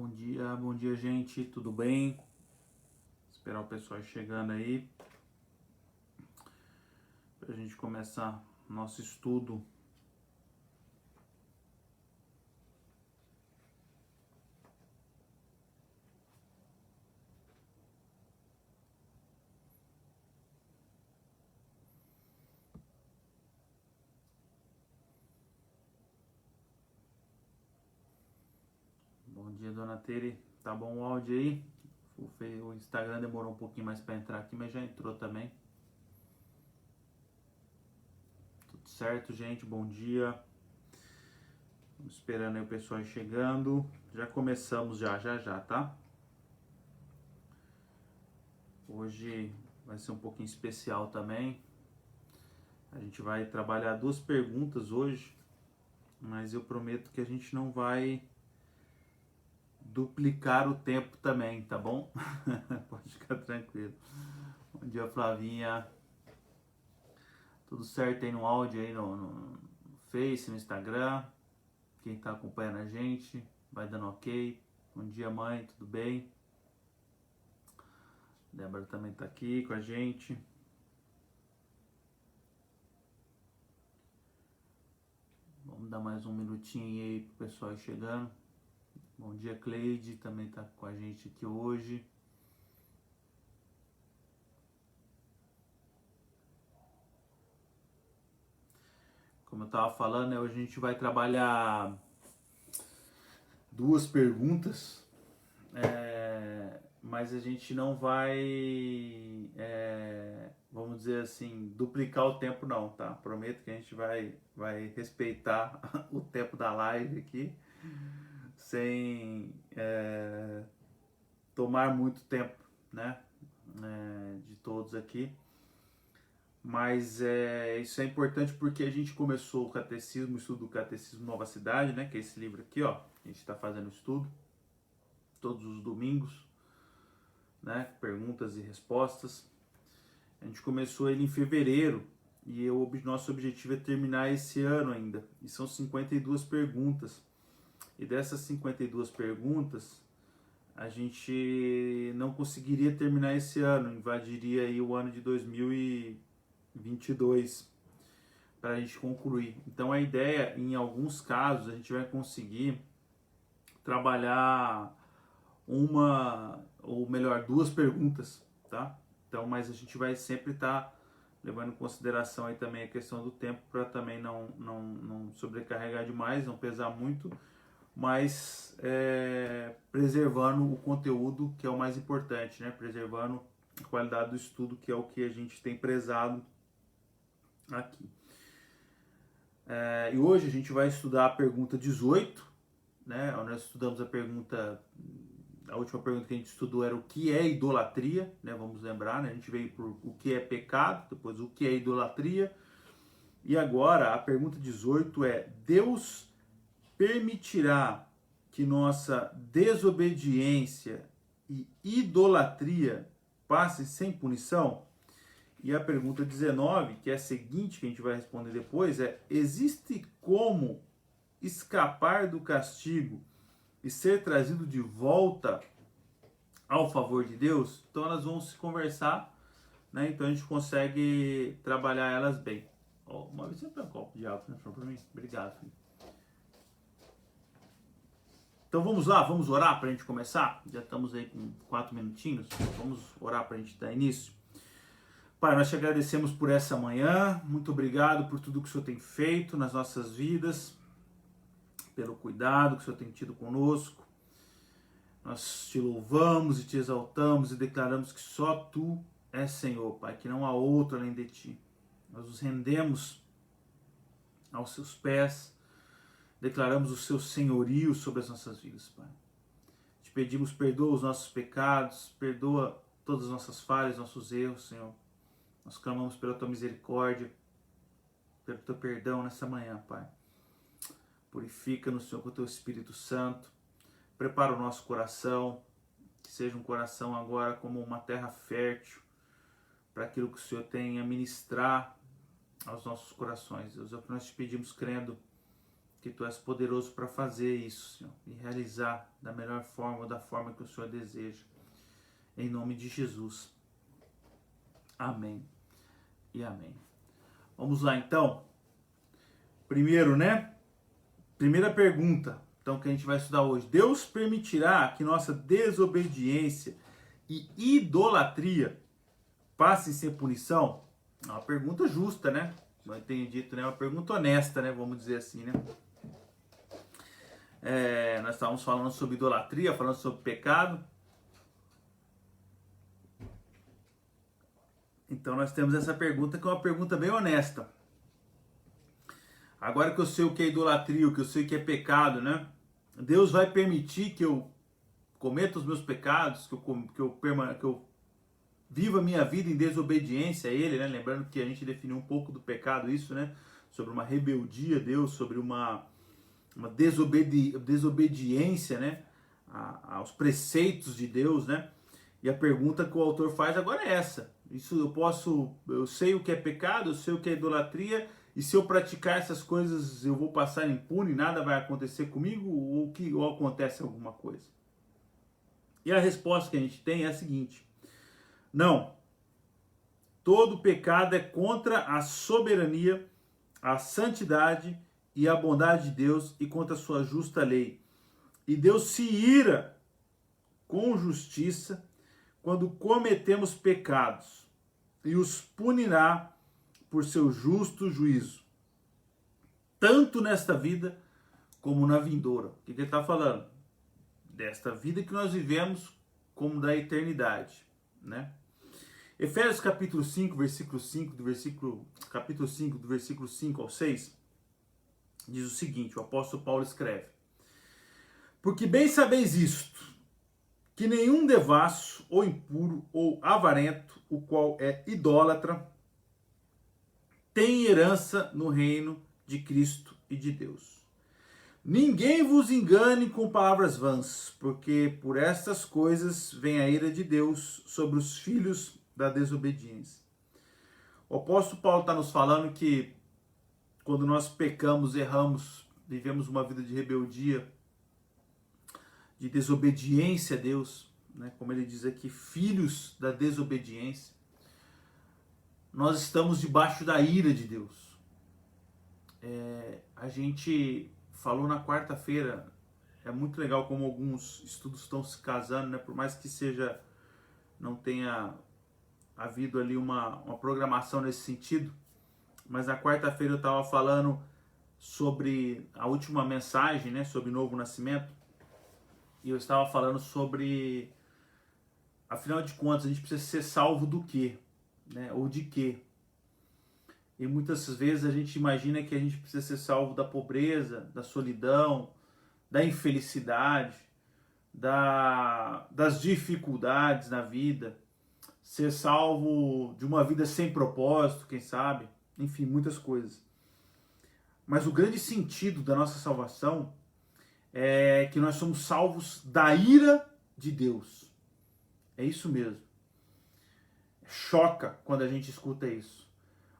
Bom dia, gente, tudo bem? Esperar o pessoal chegando aí pra gente começar nosso estudo. Bom dia, dona Tere. Tá bom o áudio aí? O Instagram demorou um pouquinho mais para entrar aqui, mas já entrou também. Tudo certo, gente? Bom dia. Estamos esperando aí o pessoal chegando. Já começamos já, tá? Hoje vai ser um pouquinho especial também. A gente vai trabalhar 2 perguntas hoje, mas eu prometo que a gente não vai duplicar o tempo também, tá bom? Pode ficar tranquilo. Bom dia, Flavinha. Tudo certo aí no áudio, aí no Face, no Instagram. Quem tá acompanhando a gente, vai dando ok. Bom dia, mãe, tudo bem? Débora também tá aqui com a gente. Vamos dar mais um minutinho aí pro pessoal ir chegando. Bom dia, Cleide, também tá com a gente aqui hoje. Como eu tava falando, né, hoje a gente vai trabalhar 2 perguntas, mas a gente não vai, vamos dizer assim, duplicar o tempo não, tá? Prometo que a gente vai respeitar o tempo da live aqui, sem tomar muito tempo, né, de todos aqui. Mas isso é importante porque a gente começou o catecismo, o estudo do Catecismo Nova Cidade, né? Que é esse livro aqui, ó. A gente está fazendo estudo todos os domingos, né? Perguntas e respostas. A gente começou ele em fevereiro e nosso objetivo é terminar esse ano ainda. E são 52 perguntas. E dessas 52 perguntas, a gente não conseguiria terminar esse ano, invadiria aí o ano de 2022 para a gente concluir. Então a ideia, em alguns casos, a gente vai conseguir trabalhar uma, ou melhor, 2 perguntas, tá? Então, mas a gente vai sempre estar levando em consideração aí também a questão do tempo para também não sobrecarregar demais, não pesar muito, mas preservando o conteúdo, que é o mais importante, né? Preservando a qualidade do estudo, que é o que a gente tem prezado aqui. E hoje a gente vai estudar a pergunta 18, né? Nós estudamos a última pergunta que a gente estudou era o que é idolatria, né? Vamos lembrar, né? A gente veio por o que é pecado, depois o que é idolatria, e agora a pergunta 18 é: Deus permitirá que nossa desobediência e idolatria passem sem punição? E a pergunta 19, que é a seguinte, que a gente vai responder depois, é: existe como escapar do castigo e ser trazido de volta ao favor de Deus? Então elas vão se conversar, né? Então a gente consegue trabalhar elas bem. Uma vez você põe um copo de água para mim? Obrigado, filho. Então vamos lá, vamos orar para a gente começar? Já estamos aí com 4 minutinhos. Vamos orar para a gente dar início. Pai, nós te agradecemos por essa manhã, muito obrigado por tudo que o Senhor tem feito nas nossas vidas, pelo cuidado que o Senhor tem tido conosco. Nós te louvamos e te exaltamos e declaramos que só Tu és Senhor, Pai, que não há outro além de Ti. Nós nos rendemos aos Seus pés, declaramos o Seu senhorio sobre as nossas vidas, Pai. Te pedimos, perdoa os nossos pecados, perdoa todas as nossas falhas, nossos erros, Senhor. Nós clamamos pela Tua misericórdia, pelo Teu perdão nessa manhã, Pai. Purifica-nos, Senhor, com o Teu Espírito Santo. Prepara o nosso coração, que seja um coração agora como uma terra fértil, para aquilo que o Senhor tem a ministrar aos nossos corações. Deus, é o que nós te pedimos, crendo que Tu és poderoso para fazer isso, Senhor, e realizar da melhor forma, da forma que o Senhor deseja. Em nome de Jesus. Amém e amém. Vamos lá, então. Primeiro, né? Primeira pergunta, então, que a gente vai estudar hoje. Deus permitirá que nossa desobediência e idolatria passem sem punição? É uma pergunta justa, né? Não tenho dito, né? Uma pergunta honesta, né? Vamos dizer assim, né? Nós estávamos falando sobre idolatria, falando sobre pecado. Então nós temos essa pergunta, que é uma pergunta bem honesta. Agora que eu sei o que é idolatria, o que eu sei o que é pecado, né? Deus vai permitir que eu cometa os meus pecados, que eu viva a minha vida em desobediência a Ele, né? Lembrando que a gente definiu um pouco do pecado, isso, né? Sobre uma rebeldia a Deus, sobre uma desobediência, né? Aos preceitos de Deus, né? E a pergunta que o autor faz agora é essa. Eu sei o que é pecado, eu sei o que é idolatria, e se eu praticar essas coisas eu vou passar impune, nada vai acontecer comigo, ou acontece alguma coisa? E a resposta que a gente tem é a seguinte: não. Todo pecado é contra a soberania, a santidade e a bondade de Deus e contra a sua justa lei. E Deus se ira com justiça quando cometemos pecados e os punirá por seu justo juízo, tanto nesta vida como na vindoura. O que ele está falando? Desta vida que nós vivemos, como da eternidade, né? Efésios capítulo 5, versículo 5, capítulo 5, do versículo 5 ao 6, diz o seguinte, o apóstolo Paulo escreve: porque bem sabeis isto, que nenhum devasso, ou impuro, ou avarento, o qual é idólatra, tem herança no reino de Cristo e de Deus. Ninguém vos engane com palavras vãs, porque por estas coisas vem a ira de Deus sobre os filhos da desobediência. O apóstolo Paulo está nos falando que quando nós pecamos, erramos, vivemos uma vida de rebeldia, de desobediência a Deus, né? Como ele diz aqui, filhos da desobediência, nós estamos debaixo da ira de Deus. A gente falou na quarta-feira, é muito legal como alguns estudos estão se casando, né? Por mais que não tenha havido ali uma programação nesse sentido, mas na quarta-feira eu estava falando sobre a última mensagem, né? Sobre o novo nascimento, e eu estava falando sobre, afinal de contas, a gente precisa ser salvo do quê? Né? Ou de quê? E muitas vezes a gente imagina que a gente precisa ser salvo da pobreza, da solidão, da infelicidade, das dificuldades na vida, ser salvo de uma vida sem propósito, quem sabe, enfim, muitas coisas. Mas o grande sentido da nossa salvação é que nós somos salvos da ira de Deus. É isso mesmo. Choca quando a gente escuta isso.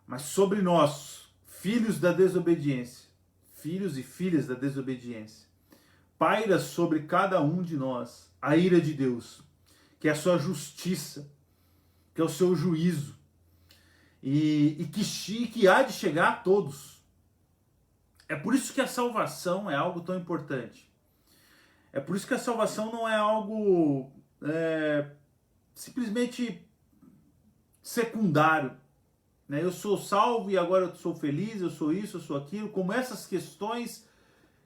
Mas sobre nós, filhos da desobediência, filhos e filhas da desobediência, paira sobre cada um de nós a ira de Deus, que é a sua justiça, que é o seu juízo, e que há de chegar a todos. É por isso que a salvação é algo tão importante. É por isso que a salvação não é algo simplesmente secundário. Né? Eu sou salvo e agora eu sou feliz, eu sou isso, eu sou aquilo. Como essas questões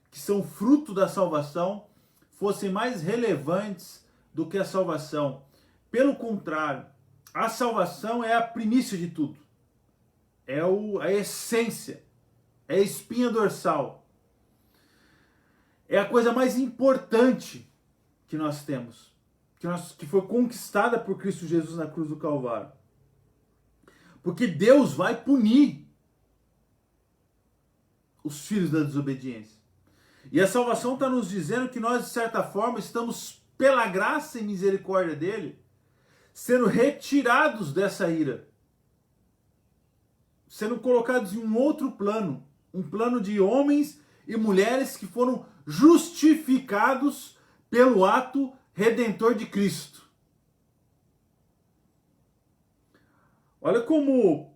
que são fruto da salvação fossem mais relevantes do que a salvação. Pelo contrário, a salvação é a primícia de tudo. É a essência. É a espinha dorsal. É a coisa mais importante que nós temos. Que foi conquistada por Cristo Jesus na cruz do Calvário. Porque Deus vai punir os filhos da desobediência. E a salvação está nos dizendo que nós, de certa forma, estamos, pela graça e misericórdia dele, sendo retirados dessa ira. Sendo colocados em um outro plano. Um plano de homens e mulheres que foram justificados pelo ato redentor de Cristo. Olha como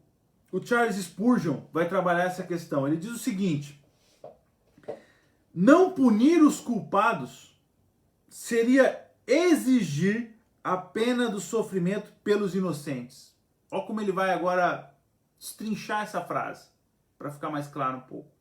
o Charles Spurgeon vai trabalhar essa questão. Ele diz o seguinte: não punir os culpados seria exigir a pena do sofrimento pelos inocentes. Olha como ele vai agora destrinchar essa frase, para ficar mais claro um pouco.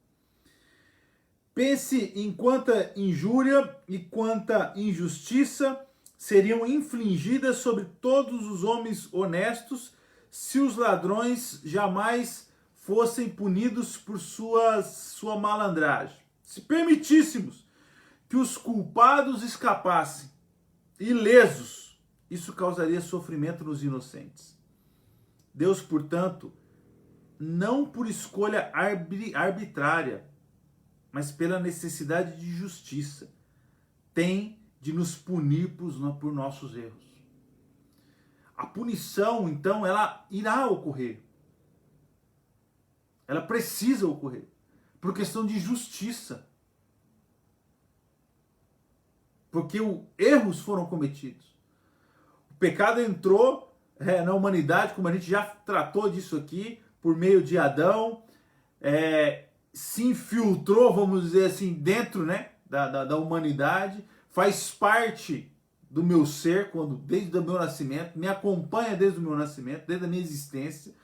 Pense em quanta injúria e quanta injustiça seriam infligidas sobre todos os homens honestos se os ladrões jamais fossem punidos por sua malandragem. Se permitíssemos que os culpados escapassem ilesos, isso causaria sofrimento nos inocentes. Deus, portanto, não por escolha arbitrária, mas pela necessidade de justiça, tem de nos punir por nossos erros. A punição, então, ela irá ocorrer. Ela precisa ocorrer, por questão de justiça. Porque erros foram cometidos. O pecado entrou na humanidade, como a gente já tratou disso aqui, por meio de Adão, se infiltrou, vamos dizer assim, dentro, né, da humanidade, faz parte do meu ser, desde o meu nascimento, me acompanha desde o meu nascimento, desde a minha existência.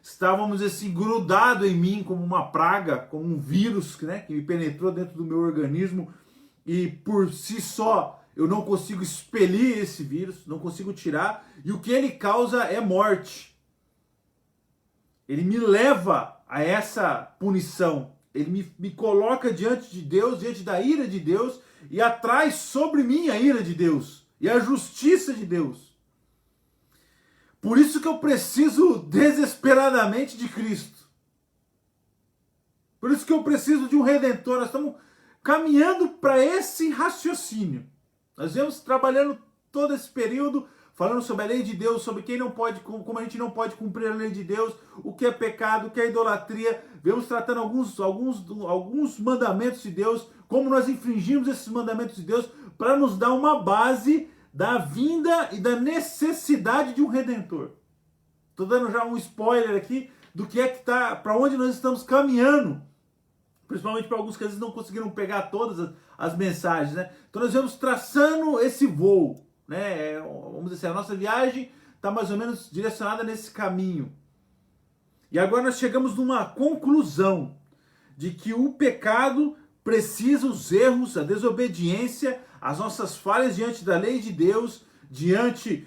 Estávamos assim, grudado em mim como uma praga, como um vírus, né, que me penetrou dentro do meu organismo, e por si só eu não consigo expelir esse vírus, não consigo tirar, e o que ele causa é morte. Ele me leva a essa punição, ele me coloca diante de Deus, diante da ira de Deus, e atrai sobre mim a ira de Deus e a justiça de Deus. Por isso que eu preciso desesperadamente de Cristo. Por isso que eu preciso de um Redentor. Nós estamos caminhando para esse raciocínio. Nós viemos trabalhando todo esse período, falando sobre a lei de Deus, sobre quem não pode, como a gente não pode cumprir a lei de Deus, o que é pecado, o que é idolatria. Viemos tratando alguns mandamentos de Deus, como nós infringimos esses mandamentos de Deus, para nos dar uma base da vinda e da necessidade de um Redentor. Estou dando já um spoiler aqui do que é que está, para onde nós estamos caminhando. Principalmente para alguns que às vezes não conseguiram pegar todas as mensagens, né? Então nós vamos traçando esse voo, né? Vamos dizer assim, a nossa viagem está mais ou menos direcionada nesse caminho. E agora nós chegamos numa conclusão de que o pecado precisa, os erros, a desobediência, as nossas falhas diante da lei de Deus, diante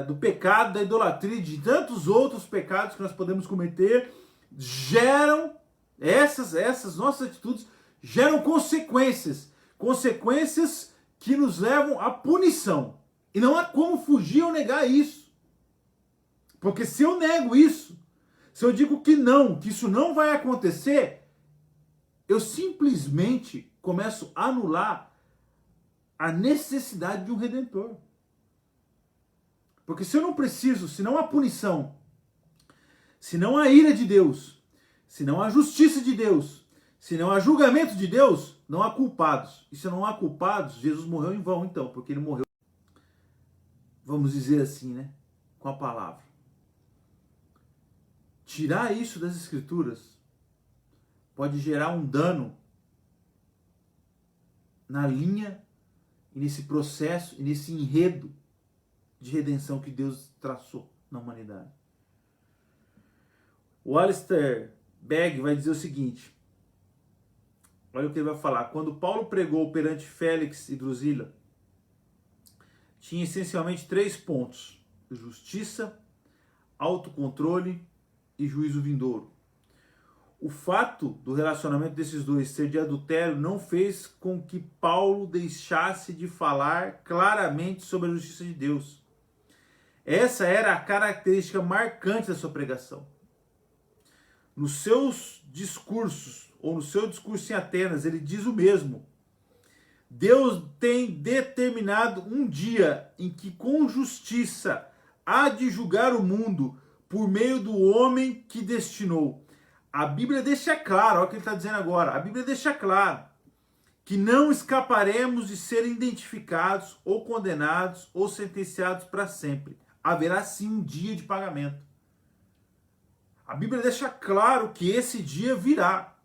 do pecado, da idolatria, de tantos outros pecados que nós podemos cometer, geram essas nossas atitudes geram consequências que nos levam à punição. E não há como fugir ou negar isso. Porque se eu nego isso, se eu digo que isso não vai acontecer, eu simplesmente começo a anular a necessidade de um Redentor. Porque se eu não preciso, se não há punição, se não há ira de Deus, se não há justiça de Deus, se não há julgamento de Deus, não há culpados. E se não há culpados, Jesus morreu em vão então, porque ele morreu, vamos dizer assim, né, com a palavra. Tirar isso das Escrituras pode gerar um dano na linha e nesse processo e nesse enredo de redenção que Deus traçou na humanidade. O Alistair Begg vai dizer o seguinte, olha o que ele vai falar. Quando Paulo pregou perante Félix e Drusila, tinha essencialmente 3 pontos: justiça, autocontrole e juízo vindouro. O fato do relacionamento desses dois ser de adultério não fez com que Paulo deixasse de falar claramente sobre a justiça de Deus. Essa era a característica marcante da sua pregação. Nos seus discursos, ou no seu discurso em Atenas, ele diz o mesmo. Deus tem determinado um dia em que com justiça há de julgar o mundo por meio do homem que destinou. a Bíblia deixa claro, olha o que ele está dizendo agora, a Bíblia deixa claro que não escaparemos de ser identificados ou condenados ou sentenciados para sempre. Haverá sim um dia de pagamento. A Bíblia deixa claro que esse dia virá.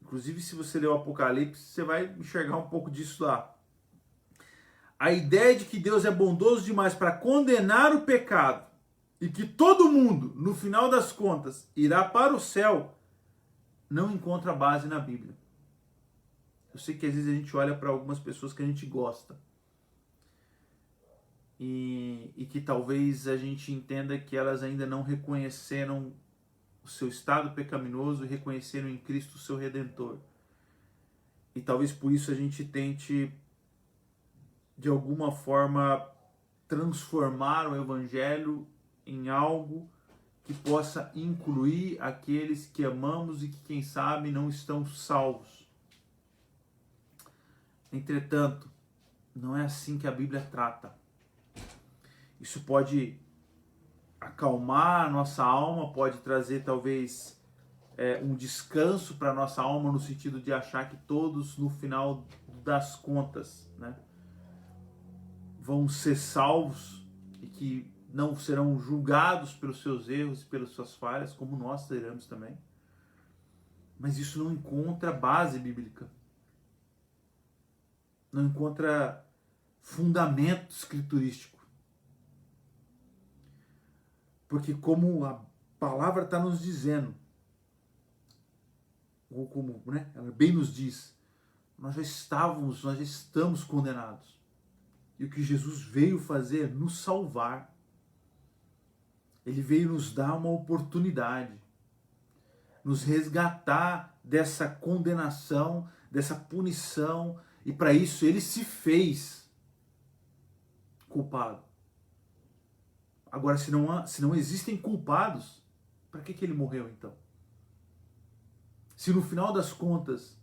Inclusive, se você ler o Apocalipse, você vai enxergar um pouco disso lá. A ideia de que Deus é bondoso demais para condenar o pecado e que todo mundo, no final das contas, irá para o céu, não encontra base na Bíblia. Eu sei que às vezes a gente olha para algumas pessoas que a gente gosta e que talvez a gente entenda que elas ainda não reconheceram o seu estado pecaminoso e reconheceram em Cristo o seu Redentor. E talvez por isso a gente tente, de alguma forma, transformar o Evangelho em algo que possa incluir aqueles que amamos e que, quem sabe, não estão salvos. Entretanto, não é assim que a Bíblia trata. Isso pode acalmar a nossa alma, pode trazer talvez um descanso para a nossa alma, no sentido de achar que todos, no final das contas, né, vão ser salvos e que não serão julgados pelos seus erros e pelas suas falhas, como nós seremos também. Mas isso não encontra base bíblica. Não encontra fundamento escriturístico. Porque como a palavra está nos dizendo, ou como, né, ela bem nos diz, nós já estamos condenados. E o que Jesus veio fazer é nos salvar. Ele veio nos dar uma oportunidade, nos resgatar dessa condenação, dessa punição, e para isso ele se fez culpado. Agora, se não existem culpados, para que ele morreu então? Se no final das contas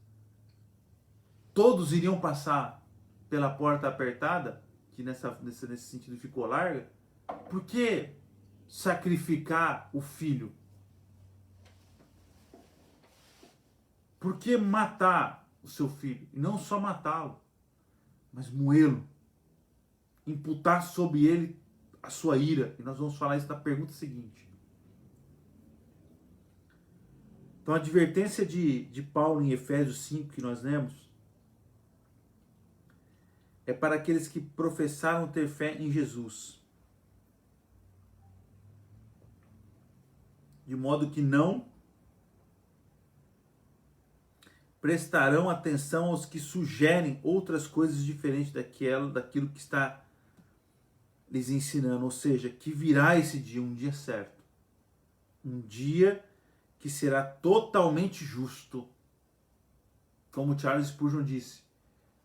todos iriam passar pela porta apertada, que nesse sentido ficou larga, por que sacrificar o filho? Por que matar o seu filho? E não só matá-lo, mas moê-lo. Imputar sobre ele a sua ira. E nós vamos falar isso na pergunta seguinte. Então a advertência de Paulo em Efésios 5, que nós lemos, é para aqueles que professaram ter fé em Jesus. De modo que não prestarão atenção aos que sugerem outras coisas diferentes daquilo que está lhes ensinando. Ou seja, que virá esse dia, um dia certo. Um dia que será totalmente justo. Como Charles Spurgeon disse,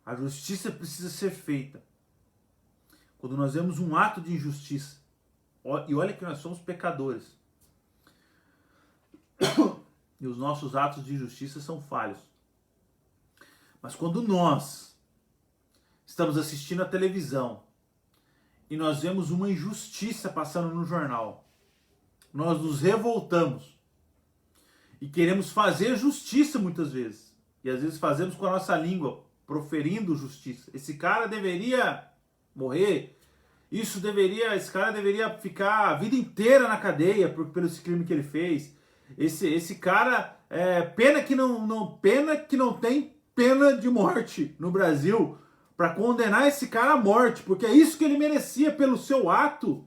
a justiça precisa ser feita. Quando nós vemos um ato de injustiça, e olha que nós somos pecadores, e os nossos atos de injustiça são falhos. Mas quando nós estamos assistindo a televisão e nós vemos uma injustiça passando no jornal, nós nos revoltamos e queremos fazer justiça muitas vezes. E às vezes fazemos com a nossa língua, proferindo justiça. Esse cara deveria morrer. Esse cara deveria ficar a vida inteira na cadeia pelo esse crime que ele fez. Esse cara, pena que não tem pena de morte no Brasil para condenar esse cara à morte, porque é isso que ele merecia pelo seu ato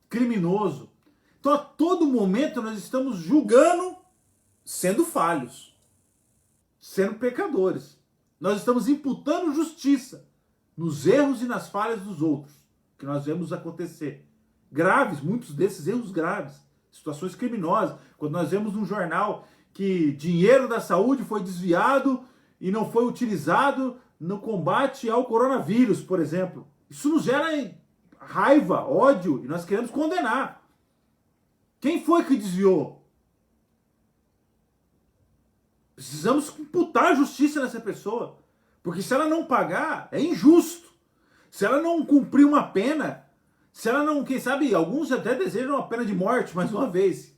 criminoso. Então a todo momento nós estamos julgando sendo falhos, sendo pecadores. Nós estamos imputando justiça nos erros e nas falhas dos outros, que nós vemos acontecer. Graves, muitos desses erros graves, situações criminosas. Quando nós vemos num jornal que dinheiro da saúde foi desviado e não foi utilizado no combate ao coronavírus, por exemplo. Isso nos gera raiva, ódio, e nós queremos condenar. Quem foi que desviou? Precisamos imputar justiça nessa pessoa, porque se ela não pagar, é injusto. Se ela não cumprir uma pena, Se ela não, quem sabe, alguns até desejam a pena de morte mais uma vez.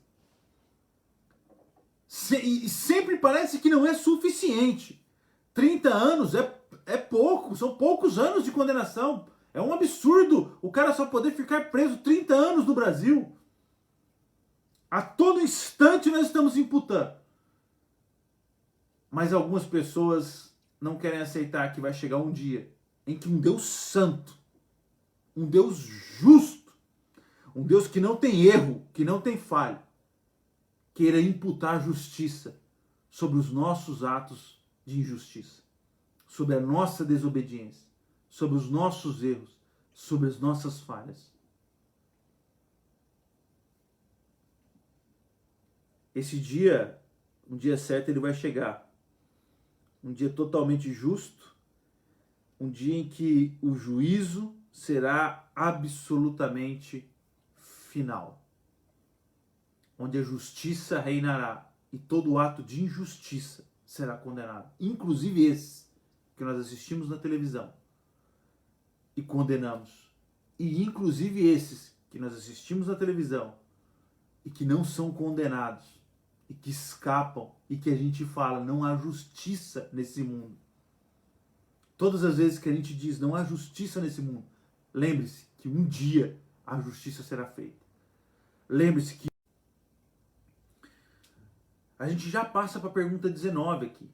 E sempre parece que não é suficiente. 30 anos é pouco, são poucos anos de condenação. É um absurdo o cara só poder ficar preso 30 anos no Brasil. A todo instante nós estamos imputando. Mas algumas pessoas não querem aceitar que vai chegar um dia em que um Deus santo, um Deus justo, um Deus que não tem erro, que não tem falha, queira imputar justiça sobre os nossos atos de injustiça, sobre a nossa desobediência, sobre os nossos erros, sobre as nossas falhas. Esse dia, um dia certo, ele vai chegar. Um dia totalmente justo, um dia em que o juízo será absolutamente final, onde a justiça reinará e todo ato de injustiça será condenado, inclusive esse que nós assistimos na televisão e condenamos, e inclusive esses que nós assistimos na televisão e que não são condenados e que escapam e que a gente fala não há justiça nesse mundo. Todas as vezes que a gente diz não há justiça nesse mundo, lembre-se que um dia a justiça será feita. Lembre-se que a gente já passa para a pergunta 19 aqui.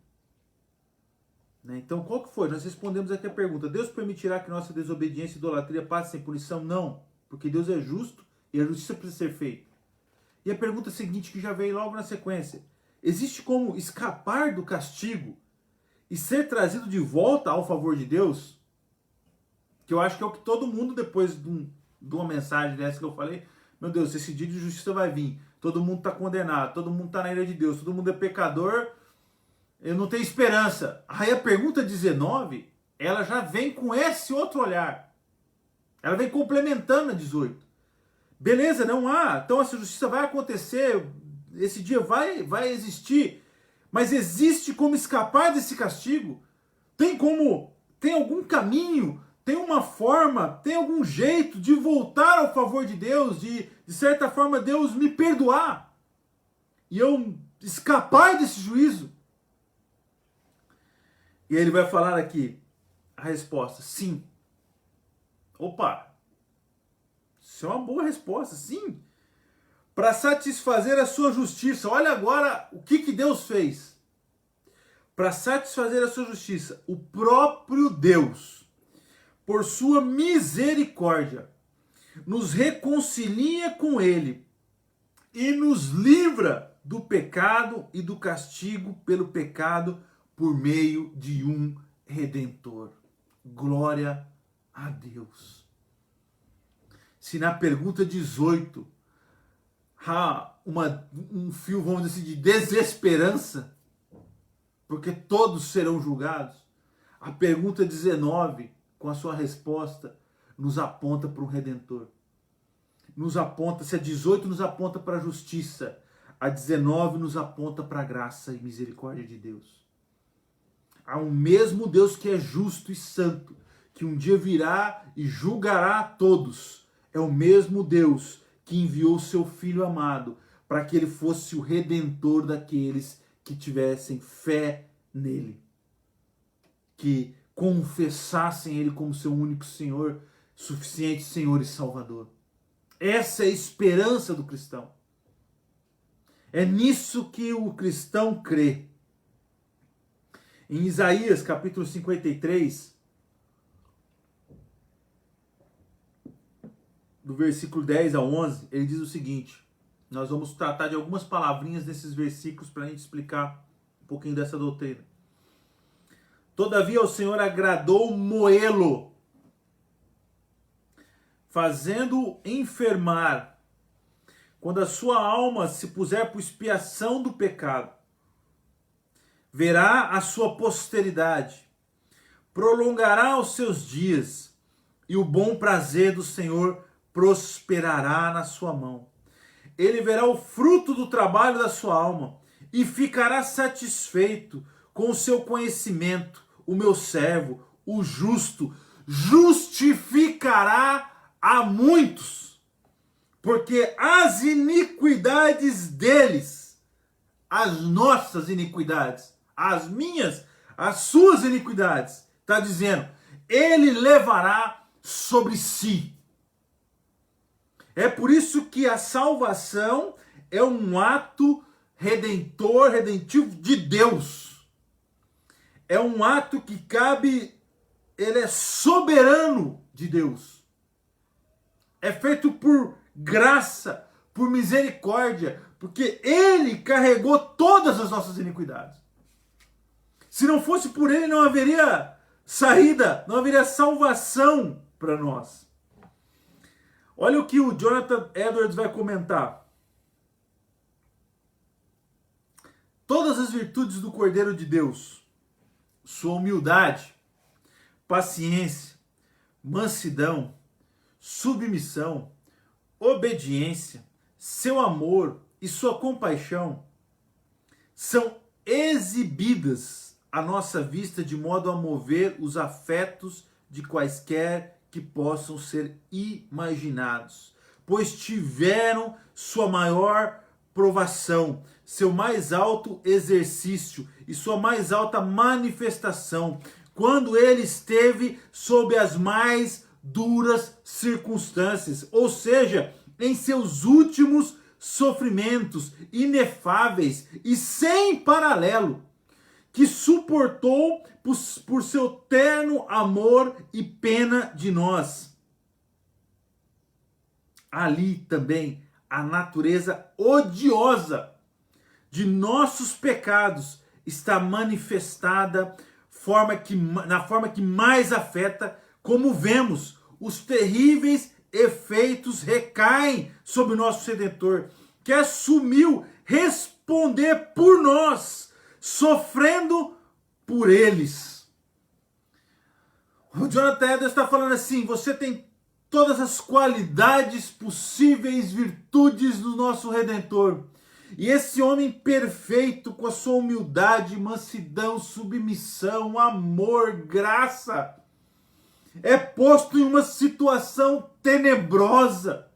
Então, qual que foi? Nós respondemos aqui a pergunta: Deus permitirá que nossa desobediência e idolatria passem sem punição? Não, porque Deus é justo e a justiça precisa ser feita. E a pergunta seguinte, que já veio logo na sequência: existe como escapar do castigo e ser trazido de volta ao favor de Deus? Que eu acho que é o que todo mundo, depois de uma mensagem dessa que eu falei, meu Deus, esse dia de justiça vai vir, todo mundo está condenado, todo mundo está na ira de Deus, todo mundo é pecador, eu não tenho esperança. Aí a pergunta 19, ela já vem com esse outro olhar. Ela vem complementando a 18. Beleza, não há, então essa justiça vai acontecer, esse dia vai existir, mas existe como escapar desse castigo? Tem algum caminho, tem uma forma, tem algum jeito de voltar ao favor de Deus, de certa forma Deus me perdoar e eu escapar desse juízo? E aí ele vai falar aqui a resposta: sim. Opa! Isso é uma boa resposta, sim. Para satisfazer a sua justiça. Olha agora o que Deus fez. Para satisfazer a sua justiça, o próprio Deus, por sua misericórdia, nos reconcilia com Ele e nos livra do pecado e do castigo pelo pecado por meio de um Redentor. Glória a Deus. Se na pergunta 18 há um fio, vamos dizer assim, de desesperança, porque todos serão julgados, a pergunta 19, com a sua resposta, nos aponta para um Redentor. Nos aponta, se a 18 nos aponta para a justiça, a 19 nos aponta para a graça e misericórdia de Deus. Há um mesmo Deus que é justo e santo, que um dia virá e julgará a todos. É o mesmo Deus que enviou seu Filho amado para que ele fosse o Redentor daqueles que tivessem fé nele, que confessassem ele como seu único Senhor, suficiente Senhor e Salvador. Essa é a esperança do cristão. É nisso que o cristão crê. Em Isaías capítulo 53, do versículo 10 a 11, ele diz o seguinte. Nós vamos tratar de algumas palavrinhas desses versículos para a gente explicar um pouquinho dessa doutrina. Todavia o Senhor agradou moê-lo, fazendo-o enfermar, quando a sua alma se puser por expiação do pecado. Verá a sua posteridade, prolongará os seus dias, e o bom prazer do Senhor prosperará na sua mão. Ele verá o fruto do trabalho da sua alma e ficará satisfeito com o seu conhecimento. O meu servo, o justo, justificará a muitos, porque as iniquidades deles, as nossas iniquidades, as minhas, as suas iniquidades, está dizendo, ele levará sobre si. É por isso que a salvação é um ato redentivo de Deus. É um ato que cabe, ele é soberano de Deus. É feito por graça, por misericórdia, porque ele carregou todas as nossas iniquidades. Se não fosse por ele, não haveria saída, não haveria salvação para nós. Olha o que o Jonathan Edwards vai comentar. Todas as virtudes do Cordeiro de Deus, sua humildade, paciência, mansidão, submissão, obediência, seu amor e sua compaixão, são exibidas à nossa vista de modo a mover os afetos de quaisquer que possam ser imaginados, pois tiveram sua maior provação, seu mais alto exercício e sua mais alta manifestação, quando ele esteve sob as mais duras circunstâncias, ou seja, em seus últimos sofrimentos inefáveis e sem paralelo, que suportou por seu terno amor e pena de nós. Ali também a natureza odiosa de nossos pecados está manifestada na forma que mais afeta, como vemos, os terríveis efeitos recaem sobre o nosso Redentor, que assumiu responder por nós, sofrendo por eles. O Jonathan Edwards está falando assim, você tem todas as qualidades possíveis, virtudes do nosso Redentor. E esse homem perfeito, com a sua humildade, mansidão, submissão, amor, graça, é posto em uma situação tenebrosa,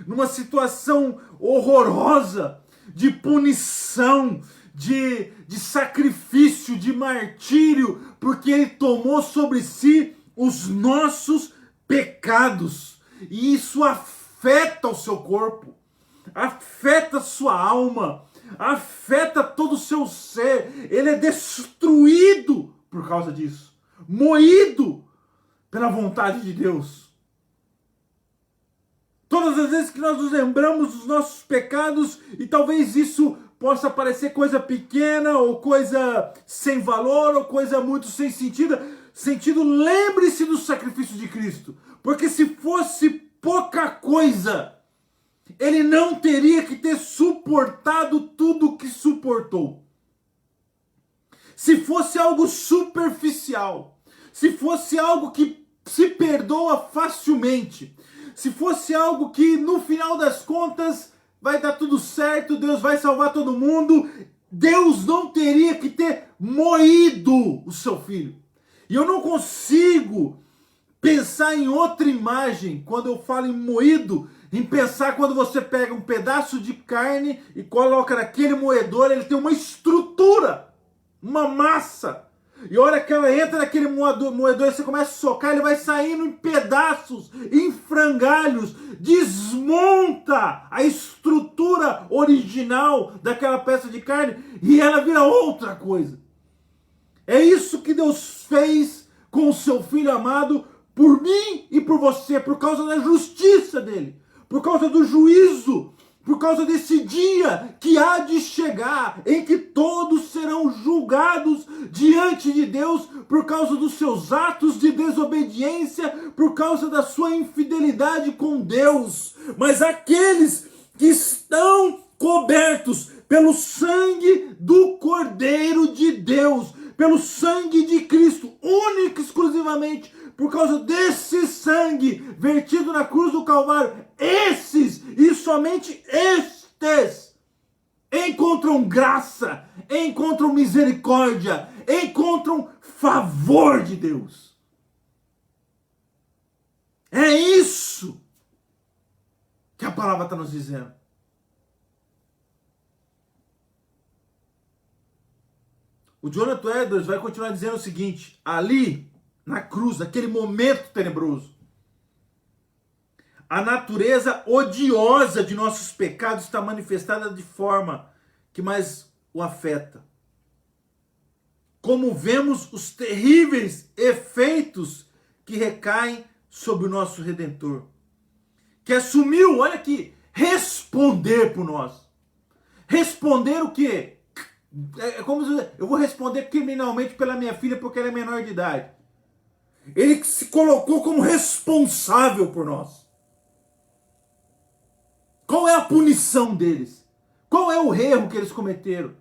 numa situação horrorosa, de punição, de sacrifício, de martírio, porque ele tomou sobre si os nossos pecados. E isso afeta o seu corpo, afeta a sua alma, afeta todo o seu ser. Ele é destruído por causa disso, moído pela vontade de Deus. Todas as vezes que nós nos lembramos dos nossos pecados, e talvez isso possa parecer coisa pequena, ou coisa sem valor, ou coisa muito sem sentido, lembre-se do sacrifício de Cristo. Porque se fosse pouca coisa, ele não teria que ter suportado tudo o que suportou. Se fosse algo superficial, se fosse algo que se perdoa facilmente, se fosse algo que no final das contas vai dar tudo certo, Deus vai salvar todo mundo, Deus não teria que ter moído o seu filho. E eu não consigo pensar em outra imagem quando eu falo em moído, em pensar quando você pega um pedaço de carne e coloca naquele moedor, ele tem uma estrutura, uma massa. E a hora que ela entra naquele moedor, você começa a socar, ele vai saindo em pedaços, em frangalhos, desmonta a estrutura original daquela peça de carne e ela vira outra coisa. É isso que Deus fez com o seu Filho amado por mim e por você, por causa da justiça dele, por causa do juízo, por causa desse dia que há de chegar, em que todos serão julgados diante de Deus por causa dos seus atos de desobediência, por causa da sua infidelidade com Deus. Mas aqueles que estão cobertos pelo sangue do Cordeiro de Deus, pelo sangue de Cristo, único e exclusivamente, por causa desse sangue vertido na cruz do Calvário, esses e somente estes encontram graça, encontram misericórdia, encontram favor de Deus. É isso que a palavra está nos dizendo. O Jonathan Edwards vai continuar dizendo o seguinte: ali, na cruz, naquele momento tenebroso, a natureza odiosa de nossos pecados está manifestada de forma que mais o afeta. Como vemos os terríveis efeitos que recaem sobre o nosso Redentor, que assumiu, olha aqui, responder por nós. Responder o quê? É como dizer, eu vou responder criminalmente pela minha filha porque ela é menor de idade. Ele se colocou como responsável por nós. Qual é a punição deles? Qual é o erro que eles cometeram?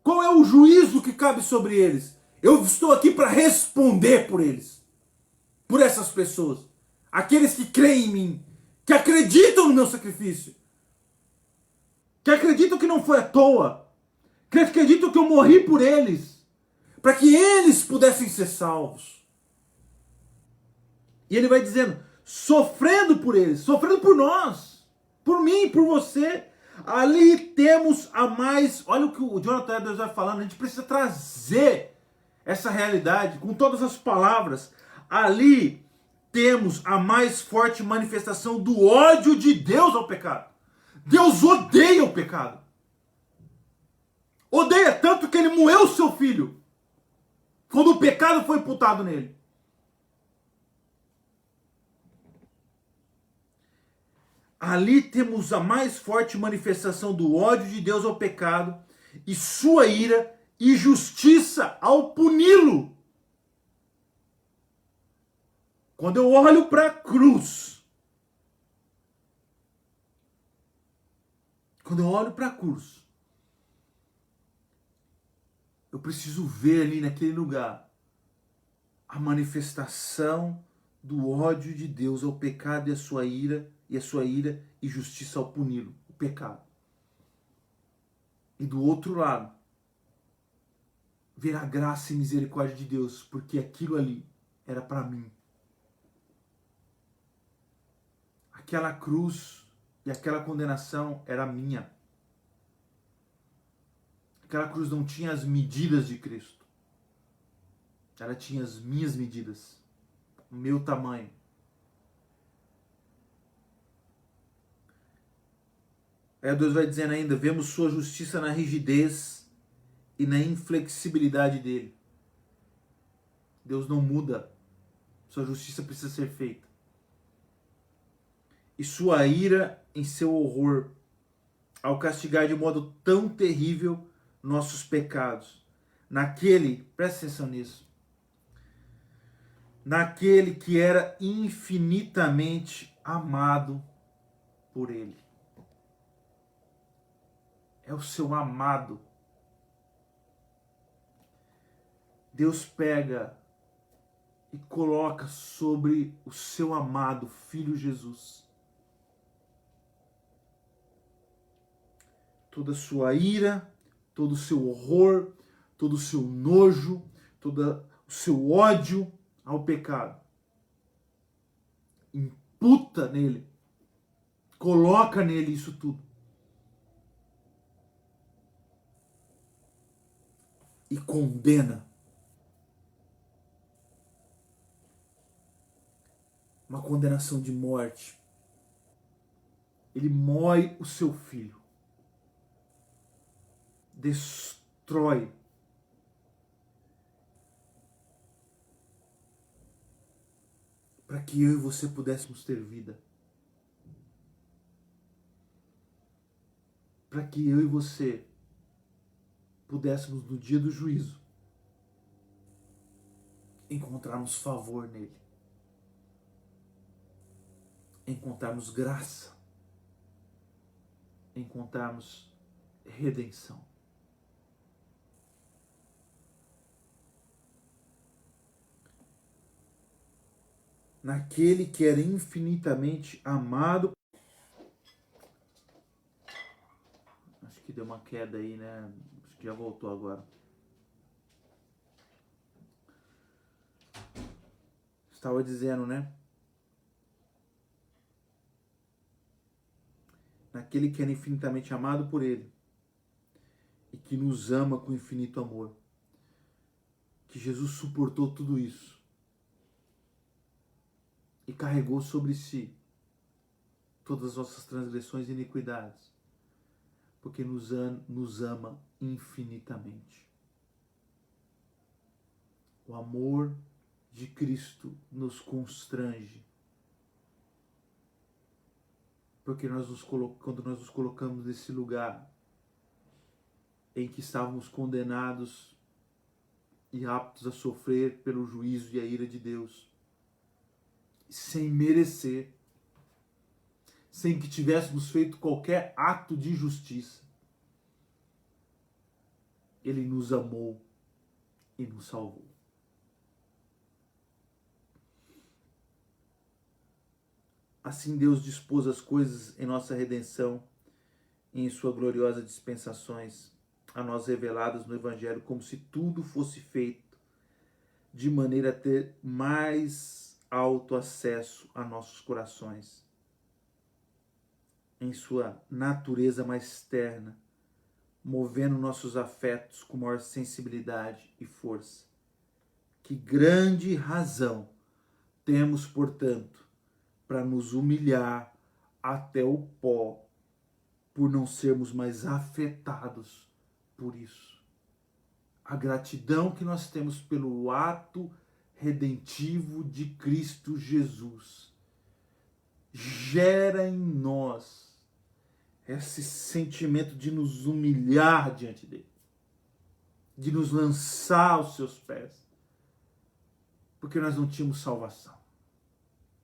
Qual é o juízo que cabe sobre eles? Eu estou aqui para responder por eles. Por essas pessoas. Aqueles que creem em mim. Que acreditam no meu sacrifício. Que acreditam que não foi à toa. Que acreditam que eu morri por eles. Para que eles pudessem ser salvos. E ele vai dizendo, sofrendo por eles, sofrendo por nós. Por mim, por você. Ali temos a mais... Olha o que o Jonathan Edwards vai falando. A gente precisa trazer essa realidade com todas as palavras. Ali temos a mais forte manifestação do ódio de Deus ao pecado. Deus odeia o pecado. Odeia tanto que ele moeu o seu filho. Quando o pecado foi imputado nele. Ali temos a mais forte manifestação do ódio de Deus ao pecado e sua ira e justiça ao puni-lo. Quando eu olho para a cruz, eu preciso ver ali naquele lugar a manifestação do ódio de Deus ao pecado e a sua ira e justiça ao puni-lo, o pecado. E do outro lado, ver a graça e misericórdia de Deus, porque aquilo ali era para mim. Aquela cruz e aquela condenação era minha. Aquela cruz não tinha as medidas de Cristo. Ela tinha as minhas medidas, o meu tamanho. Aí Deus vai dizendo ainda, vemos sua justiça na rigidez e na inflexibilidade dele. Deus não muda. Sua justiça precisa ser feita. E sua ira em seu horror, ao castigar de modo tão terrível nossos pecados. Naquele, presta atenção nisso, naquele que era infinitamente amado por ele. É o seu amado. Deus pega e coloca sobre o seu amado Filho Jesus toda a sua ira, todo o seu horror, todo o seu nojo, todo o seu ódio ao pecado. Imputa nele, coloca nele isso tudo. E condena. Uma condenação de morte. Ele mói o seu filho. Destrói. Para que eu e você pudéssemos ter vida. Para que eu e você pudéssemos, no dia do juízo, encontrarmos favor nele. Encontrarmos graça. Encontrarmos redenção. Naquele que era infinitamente amado. Acho que deu uma queda aí, né? Acho que já voltou agora. Estava dizendo, né? aquele que era infinitamente amado por Ele e que nos ama com infinito amor, que Jesus suportou tudo isso e carregou sobre si todas as nossas transgressões e iniquidades, porque nos ama infinitamente. O amor de Cristo nos constrange, porque quando nós nos colocamos nesse lugar em que estávamos condenados e aptos a sofrer pelo juízo e a ira de Deus, sem merecer, sem que tivéssemos feito qualquer ato de justiça, Ele nos amou e nos salvou. Assim Deus dispôs as coisas em nossa redenção e em sua gloriosa dispensações a nós reveladas no Evangelho, como se tudo fosse feito de maneira a ter mais alto acesso a nossos corações, em sua natureza mais terna, movendo nossos afetos com maior sensibilidade e força. Que grande razão temos, portanto, para nos humilhar até o pó, por não sermos mais afetados por isso. A gratidão que nós temos pelo ato redentivo de Cristo Jesus gera em nós esse sentimento de nos humilhar diante dele, de nos lançar aos seus pés, porque nós não tínhamos salvação,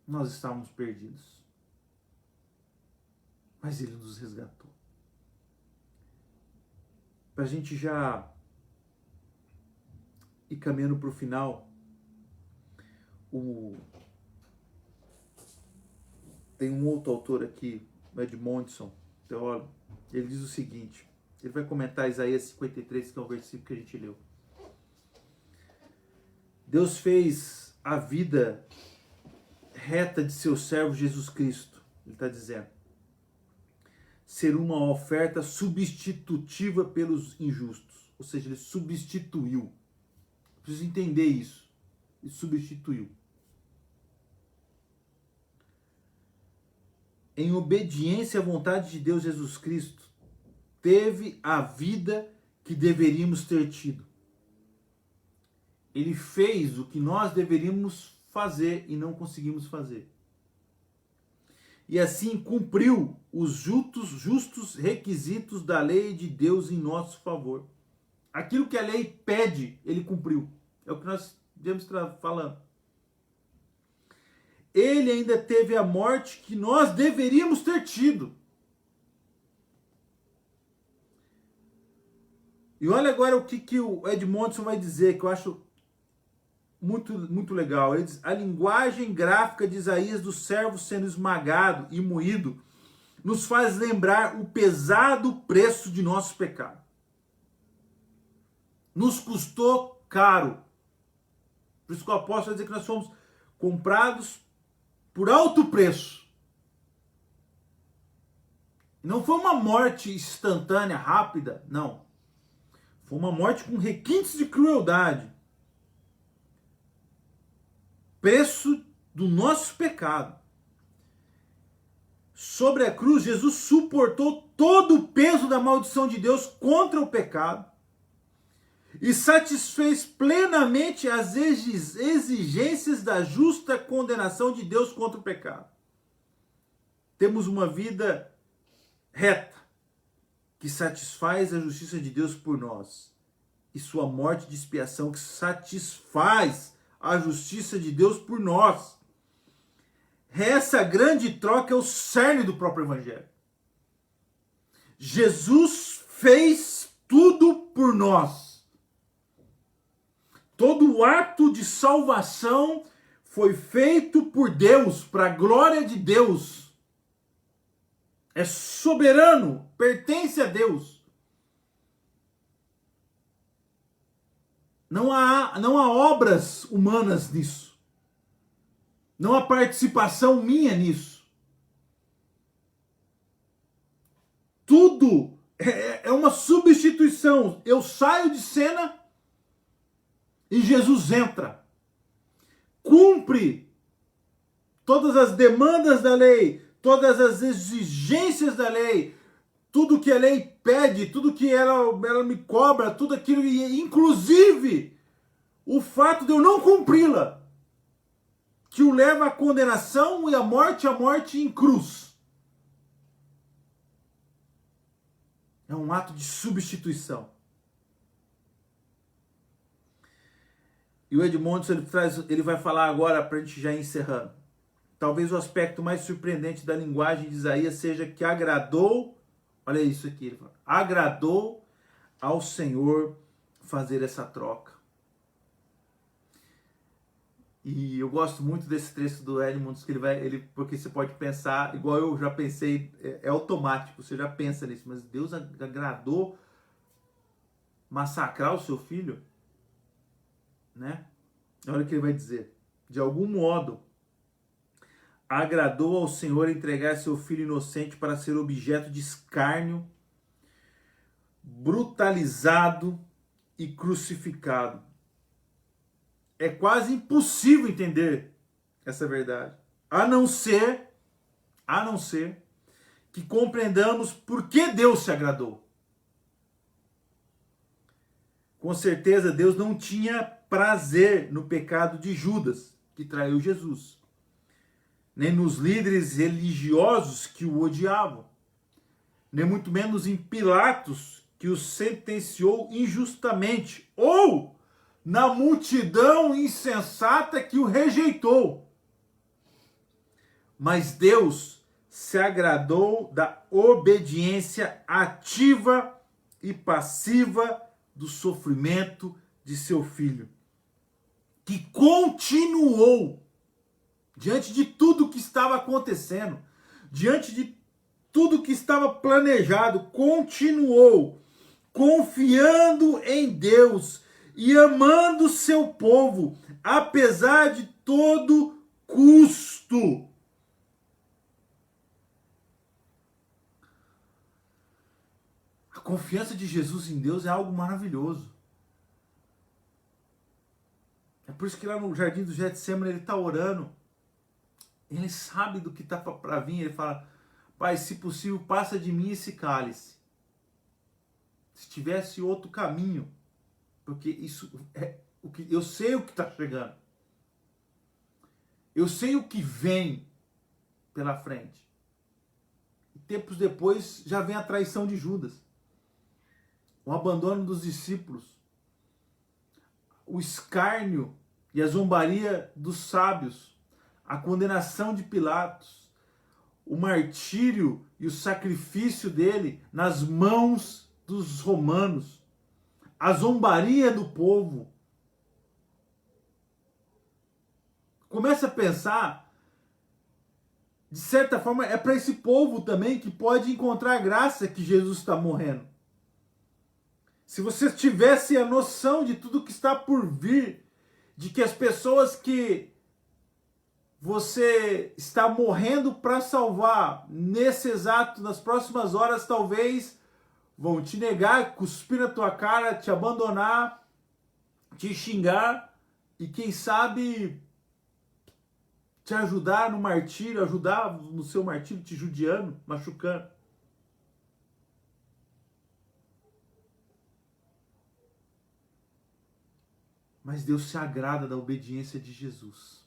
nós estávamos perdidos, mas ele nos resgatou. Para a gente já ir caminhando para o final, tem um outro autor aqui, o Edmondson, teólogo, ele diz o seguinte, ele vai comentar Isaías 53, que é o versículo que a gente leu. Deus fez a vida reta de seu servo Jesus Cristo, ele está dizendo, ser uma oferta substitutiva pelos injustos, ou seja, ele substituiu. Preciso entender isso. Ele substituiu. Em obediência à vontade de Deus, Jesus Cristo teve a vida que deveríamos ter tido. Ele fez o que nós deveríamos fazer e não conseguimos fazer. E assim cumpriu os justos requisitos da lei de Deus em nosso favor. Aquilo que a lei pede, ele cumpriu. É o que nós devemos estar falando. Ele ainda teve a morte que nós deveríamos ter tido. E olha agora o que o Edmondson vai dizer, que eu acho muito, muito legal. Ele diz, a linguagem gráfica de Isaías do servo sendo esmagado e moído nos faz lembrar o pesado preço de nosso pecado. Nos custou caro. Por isso que o apóstolo vai dizer que nós fomos comprados por alto preço. Não foi uma morte instantânea, rápida, não. Foi uma morte com requintes de crueldade. Preço do nosso pecado. Sobre a cruz, Jesus suportou todo o peso da maldição de Deus contra o pecado e satisfez plenamente as exigências da justa condenação de Deus contra o pecado. Temos uma vida reta, que satisfaz a justiça de Deus por nós, e sua morte de expiação, que satisfaz a justiça de Deus por nós. Essa grande troca é o cerne do próprio Evangelho. Jesus fez tudo por nós. Todo o ato de salvação foi feito por Deus, para a glória de Deus. É soberano, pertence a Deus. Não há obras humanas nisso. Não há participação minha nisso. uma substituição. Eu saio de cena e Jesus entra. Cumpre todas as demandas da lei, todas as exigências da lei, tudo que a lei pede, tudo que ela me cobra, tudo aquilo, inclusive o fato de eu não cumpri-la, que o leva à condenação e à morte em cruz. É um ato de substituição. E o Edmondson ele vai falar agora, para a gente já ir encerrando. Talvez o aspecto mais surpreendente da linguagem de Isaías seja que agradou, olha isso aqui, ele fala, agradou ao Senhor fazer essa troca. E eu gosto muito desse texto do Edmondson, que porque você pode pensar, igual eu já pensei, é automático, você já pensa nisso, mas Deus agradou massacrar o seu filho, né? Olha o que ele vai dizer. De algum modo, agradou ao Senhor entregar seu filho inocente para ser objeto de escárnio, brutalizado e crucificado. É quase impossível entender essa verdade, a não ser que compreendamos por que Deus se agradou. Com certeza Deus não tinha prazer no pecado de Judas, que traiu Jesus, nem nos líderes religiosos que o odiavam, nem muito menos em Pilatos, que o sentenciou injustamente, ou na multidão insensata que o rejeitou. Mas Deus se agradou da obediência ativa e passiva do sofrimento de seu filho, que continuou diante de tudo que estava acontecendo, diante de tudo que estava planejado, continuou confiando em Deus e amando seu povo, apesar de todo custo. A confiança de Jesus em Deus é algo maravilhoso. É por isso que lá no jardim do Getsemane ele está orando. Ele sabe do que está para vir. Ele fala, Pai, se possível, passa de mim esse cálice. Se tivesse outro caminho, porque isso é o que eu sei o que está chegando. Eu sei o que vem pela frente. E tempos depois já vem a traição de Judas, o abandono dos discípulos, o escárnio e a zombaria dos sábios, a condenação de Pilatos, o martírio e o sacrifício dele nas mãos dos romanos, a zombaria do povo. Começa a pensar, de certa forma, é para esse povo também que pode encontrar graça que Jesus está morrendo. Se você tivesse a noção de tudo que está por vir, de que as pessoas que você está morrendo para salvar, nas próximas horas, talvez vão te negar, cuspir na tua cara, te abandonar, te xingar e quem sabe te ajudar no martírio, ajudar no seu martírio, te judiando, machucando. Mas Deus se agrada da obediência de Jesus,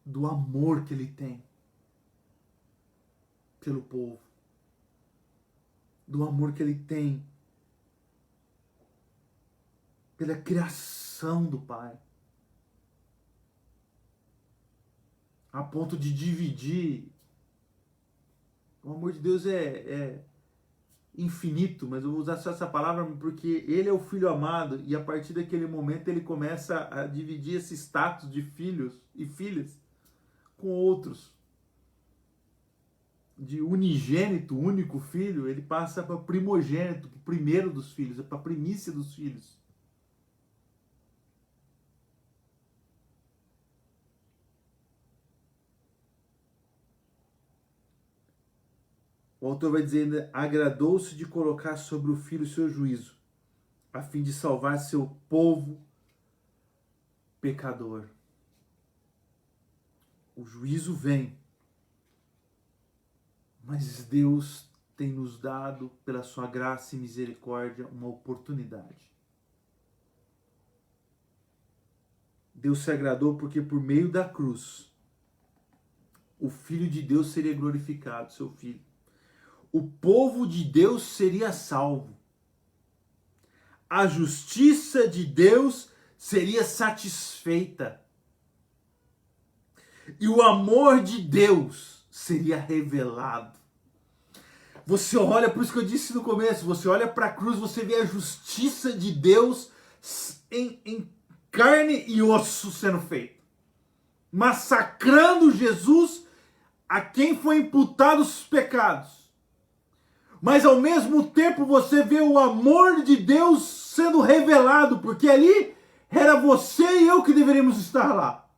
do amor que Ele tem pelo povo, do amor que Ele tem pela criação do Pai, a ponto de dividir. O amor de Deus é infinito, mas eu vou usar só essa palavra porque Ele é o Filho amado e a partir daquele momento Ele começa a dividir esse status de filhos e filhas com outros. De unigênito, único filho, ele passa para primogênito, para o primeiro dos filhos, para a primícia dos filhos. O autor vai dizer ainda, agradou-se de colocar sobre o Filho o seu juízo, a fim de salvar seu povo pecador. O juízo vem, mas Deus tem nos dado, pela sua graça e misericórdia, uma oportunidade. Deus se agradou porque por meio da cruz, o Filho de Deus seria glorificado, seu Filho. O povo de Deus seria salvo. A justiça de Deus seria satisfeita. E o amor de Deus seria revelado. Você olha, por isso que eu disse no começo, você olha para a cruz, você vê a justiça de Deus em carne e osso sendo feita. Massacrando Jesus, a quem foi imputado os pecados. Mas ao mesmo tempo você vê o amor de Deus sendo revelado, porque ali era você e eu que deveríamos estar lá.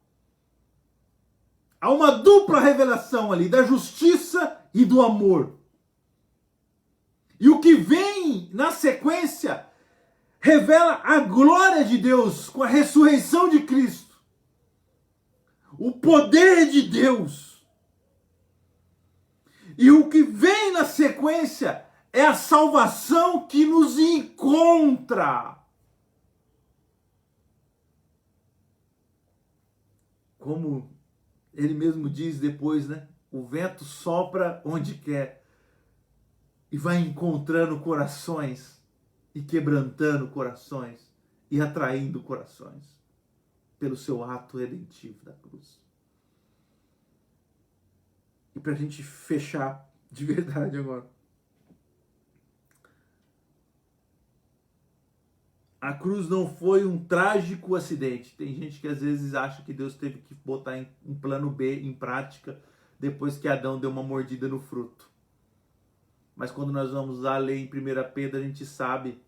Há uma dupla revelação ali, da justiça e do amor. E o que vem na sequência revela a glória de Deus com a ressurreição de Cristo. O poder de Deus. E o que vem na sequência é a salvação que nos encontra. Como ele mesmo diz depois, né? O vento sopra onde quer e vai encontrando corações e quebrantando corações e atraindo corações pelo seu ato redentivo da cruz. E para a gente fechar de verdade agora. A cruz não foi um trágico acidente. Tem gente que às vezes acha que Deus teve que botar um plano B em prática depois que Adão deu uma mordida no fruto. Mas quando nós vamos a ler em 1 Pedro, a gente sabe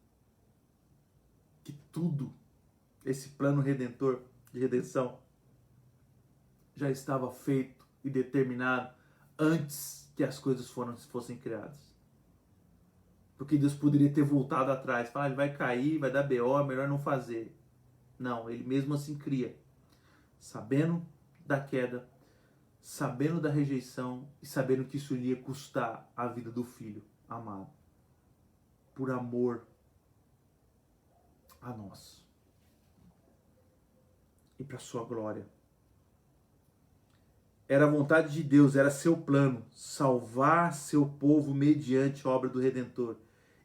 que tudo, esse plano redentor, de redenção, já estava feito e determinado antes que as coisas fossem criadas. Porque Deus poderia ter voltado atrás, falar, ele vai cair, vai dar BO, é melhor não fazer. Não, ele mesmo assim cria, sabendo da queda, sabendo da rejeição e sabendo que isso iria custar a vida do filho amado, por amor a nós e para sua glória. Era a vontade de Deus, era seu plano, salvar seu povo mediante a obra do Redentor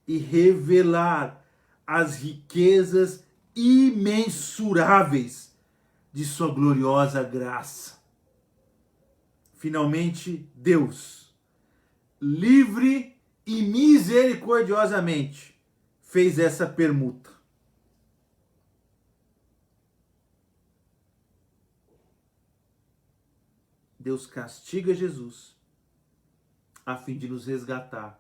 e revelar as riquezas imensuráveis de sua gloriosa graça. Finalmente, Deus, livre e misericordiosamente, fez essa permuta. Deus castiga Jesus a fim de nos resgatar.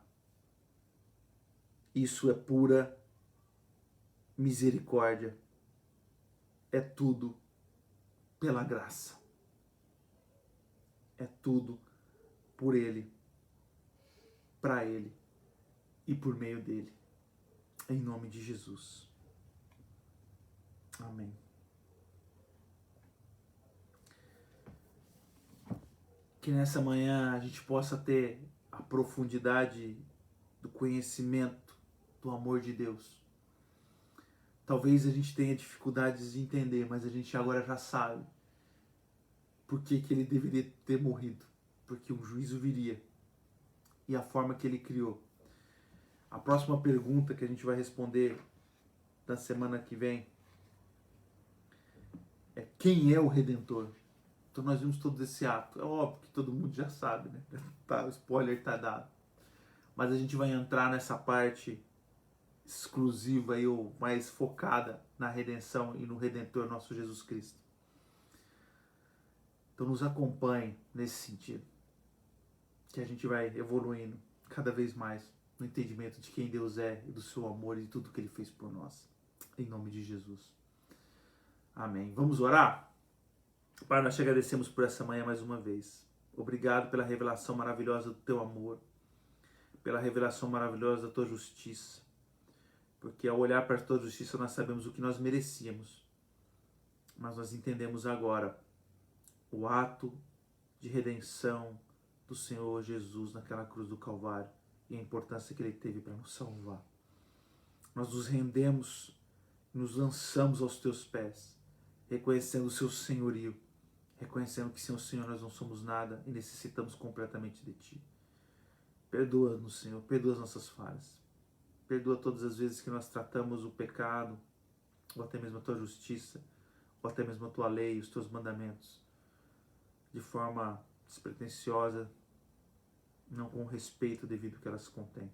Isso é pura misericórdia. É tudo pela graça. É tudo por Ele, para Ele e por meio dele. Em nome de Jesus. Amém. Que nessa manhã a gente possa ter a profundidade do conhecimento do amor de Deus. Talvez a gente tenha dificuldades de entender, mas a gente agora já sabe por que ele deveria ter morrido. Porque um juízo viria. E a forma que ele criou. A próxima pergunta que a gente vai responder na semana que vem é: quem é o Redentor? Então nós vimos todo esse ato. É óbvio que todo mundo já sabe, né? Tá, o spoiler está dado. Mas a gente vai entrar nessa parte exclusiva e ou mais focada na redenção e no Redentor nosso Jesus Cristo. Então nos acompanhe nesse sentido. Que a gente vai evoluindo cada vez mais no entendimento de quem Deus é e do seu amor e de tudo que Ele fez por nós. Em nome de Jesus. Amém. Vamos orar? Pai, nós te agradecemos por essa manhã mais uma vez. Obrigado pela revelação maravilhosa do Teu amor. pela revelação maravilhosa da tua justiça. Porque ao olhar para a tua justiça nós sabemos o que nós merecíamos. Mas nós entendemos agora o ato de redenção do Senhor Jesus naquela cruz do Calvário e a importância que Ele teve para nos salvar. Nós nos rendemos, nos lançamos aos teus pés, reconhecendo o seu senhorio, reconhecendo que sem o Senhor nós não somos nada e necessitamos completamente de Ti. Perdoa-nos, Senhor, perdoa as nossas falhas. Perdoa todas as vezes que nós tratamos o pecado, ou até mesmo a Tua justiça, ou até mesmo a Tua lei, os Teus mandamentos, de forma despretensiosa, não com o respeito devido que elas contêm.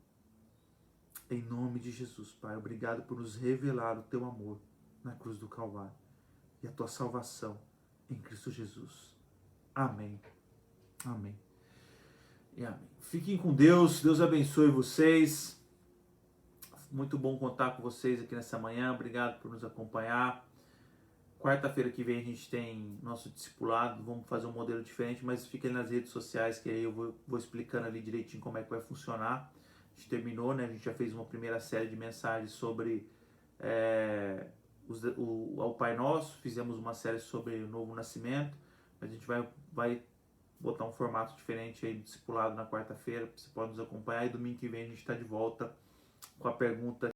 Em nome de Jesus, Pai, obrigado por nos revelar o Teu amor na cruz do Calvário e a Tua salvação em Cristo Jesus. Amém. Amém. E amém. Fiquem com Deus, Deus abençoe vocês. Muito bom contar com vocês aqui nessa manhã, obrigado por nos acompanhar. Quarta-feira que vem a gente tem nosso discipulado, vamos fazer um modelo diferente, mas fiquem nas redes sociais que aí eu vou explicando ali direitinho como é que vai funcionar. A gente terminou, né? A gente já fez uma primeira série de mensagens sobre o Pai Nosso, fizemos uma série sobre o Novo Nascimento, mas a gente vai botar um formato diferente aí do discipulado na quarta-feira, você pode nos acompanhar e domingo que vem a gente está de volta com a pergunta